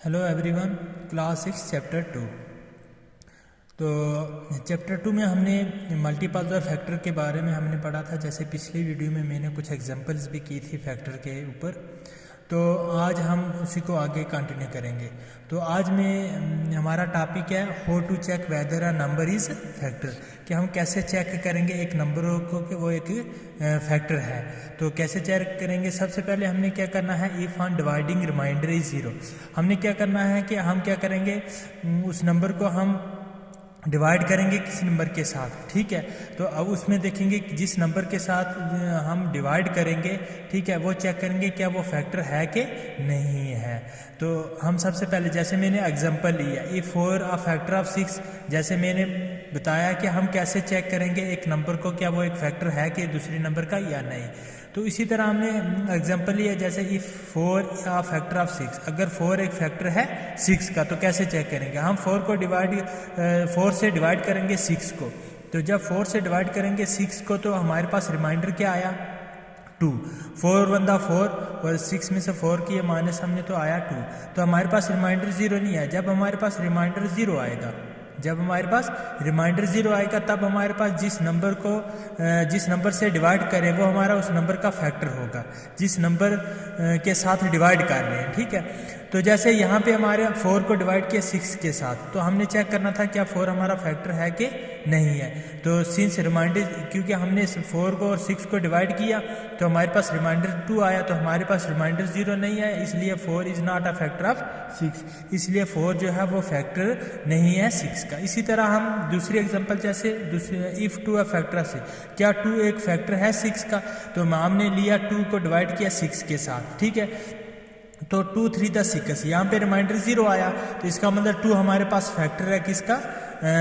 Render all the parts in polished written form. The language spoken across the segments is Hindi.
Hello everyone, class 6 chapter 2। तो चैप्टर 2 में हमने मल्टीपल्स और फैक्टर के बारे में हमने पढ़ा था। जैसे पिछली वीडियो में मैंने कुछ एग्जांपल्स भी की थी फैक्टर के ऊपर, तो आज हम उसी को आगे कंटिन्यू करेंगे। तो आज में हमारा टॉपिक है how to check whether a number is factor, कि हम कैसे चेक करेंगे एक नंबर को कि वो एक फैक्टर है। तो कैसे चेक करेंगे? सबसे पहले हमने क्या करना है, if on dividing remainder is 0, हमने क्या करना है कि हम क्या करेंगे, उस नंबर को हम डिवाइड करेंगे किसी नंबर के साथ। ठीक है, तो अब उसमें देखेंगे कि जिस नंबर के साथ हम डिवाइड करेंगे, ठीक है, वो चेक करेंगे क्या वो फैक्टर है कि नहीं है। तो हम सबसे पहले, जैसे मैंने एग्जांपल लिया इफ 4 अ फैक्टर ऑफ 6, जैसे मैंने बताया कि हम कैसे चेक करेंगे एक नंबर को क्या वो एक फैक्टर है कि दूसरे नंबर का या नहीं। तो इसी तरह हमने एग्जांपल लिया, जैसे इफ़ 4 या फैक्टर ऑफ 6, अगर 4 एक फैक्टर है 6 का, तो कैसे चेक करेंगे? हम 4 से डिवाइड करेंगे 6 को। तो जब 4 से डिवाइड करेंगे 6 को, तो हमारे पास रिमाइंडर क्या आया, 2। 4 × 4 और 6 में से 4 किए माइनस हमने, तो आया 2। तो हमारे पास रिमाइंडर 0 नहीं है। जब हमारे पास रिमाइंडर 0 आएगा, जब हमारे पास रिमाइंडर 0 आएगा, तब हमारे पास जिस नंबर से डिवाइड करें वो हमारा उस नंबर का फैक्टर होगा, जिस नंबर के साथ डिवाइड कर रहे हैं। ठीक है, तो जैसे यहाँ पे हमारे 4 को डिवाइड किया 6 के साथ, तो हमने चेक करना था क्या 4 हमारा फैक्टर है कि नहीं है। तो सिंस रिमाइंडर, क्योंकि हमने 4 को और 6 को डिवाइड किया तो हमारे पास रिमाइंडर 2 आया, तो हमारे पास रिमाइंडर 0 नहीं है, इसलिए 4 is not a factor of 6, इसलिए 4 जो है वो फैक्टर नहीं है 6 का। इसी तरह हम दूसरी एग्जांपल, जैसे इफ़ 2 अ फैक्टर ऑफ 6, क्या 2 एक फैक्टर है 6 का? तो हमने लिया 2 को डिवाइड किया 6 के साथ। ठीक है, तो 2 3 × 6, यहाँ पे रिमाइंडर 0 आया, तो इसका मतलब 2 हमारे पास फैक्टर है किसका,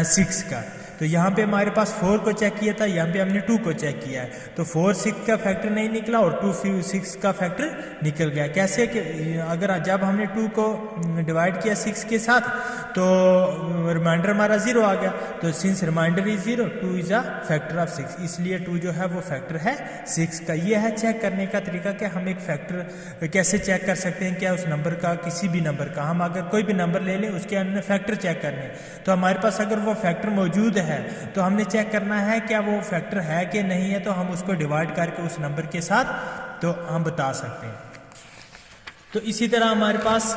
6 का। तो यहाँ पे हमारे पास 4 को चेक किया था, यहाँ पे हमने 2 को चेक किया है, तो 4 6 का फैक्टर नहीं निकला और 2 6 का फैक्टर निकल गया। कैसे कि अगर जब हमने 2 को डिवाइड किया 6 के साथ, तो रिमाइंडर हमारा 0 आ गया, तो since reminder is 0, 2 is a factor of 6, इसलिए 2 जो है वो फैक्टर है 6 का। ये है चेक करने का तरीका कि हम एक फैक्टर कैसे चेक कर सकते हैं, क्या उस नंबर का, किसी भी नंबर का, हम अगर कोई भी नंबर ले लें उसके हमने फैक्टर चेक करने, तो हमारे पास अगर वो फैक्टर मौजूद है तो हमने चेक करना है क्या वो फैक्टर है कि नहीं है, तो हम उसको डिवाइड करके उस नंबर के साथ तो हम बता सकते हैं। तो इसी तरह हमारे पास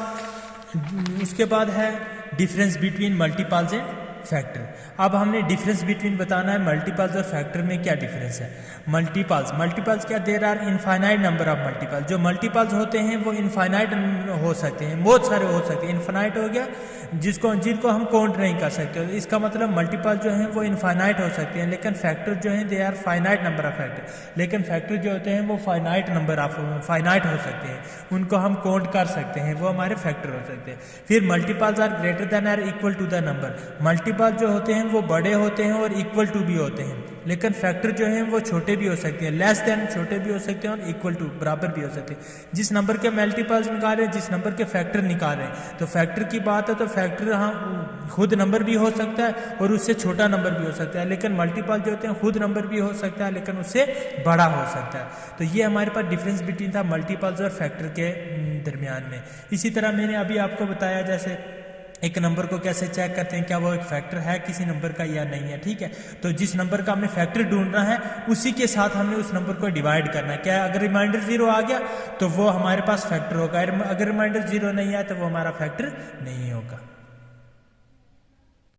उसके बाद है difference between multiples and factor. अब हमने डिफरेंस बिटवीन बताना है मल्टीपल्स और फैक्टर में क्या डिफरेंस है। मल्टीपल्स क्या, there are infinite number of multiples. जो मल्टीपल्स होते हैं वो इनफाइनाइट हो सकते हैं, बहुत सारे हो सकते हैं। इनफाइनाइट हो गया जिनको हम काउंट नहीं कर सकते, तो इसका मतलब मल्टीपल जो हैं वो इनफाइनाइट हो सकते हैं, लेकिन फैक्टर जो हैं they are finite number of factor. लेकिन फैक्टर जो होते हैं वो फाइनाइट हो सकते हैं, उनको हम काउंट कर सकते हैं, वो हमारे फैक्टर हो सकते हैं। फिर multiples are greater than or equal to the number. Multiple जो होते हैं वो बड़े होते हैं और इक्वल टू भी होते हैं, लेकिन फैक्टर जो हैं वो छोटे भी हो सकते हैं, लेस देन छोटे भी हो सकते हैं और इक्वल टू बराबर भी हो सकते हैं। जिस नंबर के मल्टीपल्स निकाल रहे हैं, जिस नंबर के फैक्टर निकाल रहे हैं, तो फैक्टर की बात है तो फैक्टर हाँ खुद नंबर भी हो सकता है और उससे छोटा नंबर भी हो सकता है, लेकिन मल्टीपल जो होते हैं खुद नंबर भी हो सकता है लेकिन उससे बड़ा हो सकता है। तो ये हमारे पास डिफरेंस बिटवीन था मल्टीपल्स और फैक्टर के दरमियान में। इसी तरह मैंने अभी आपको बताया जैसे एक नंबर को कैसे चेक करते हैं क्या वो एक फैक्टर है किसी नंबर का या नहीं है। ठीक है, तो जिस नंबर का हमने फैक्टर ढूंढना है उसी के साथ हमने उस नंबर को डिवाइड करना है। क्या अगर रिमाइंडर 0 आ गया तो वो हमारे पास फैक्टर होगा, अगर रिमाइंडर 0 नहीं आया तो वो हमारा फैक्टर नहीं होगा।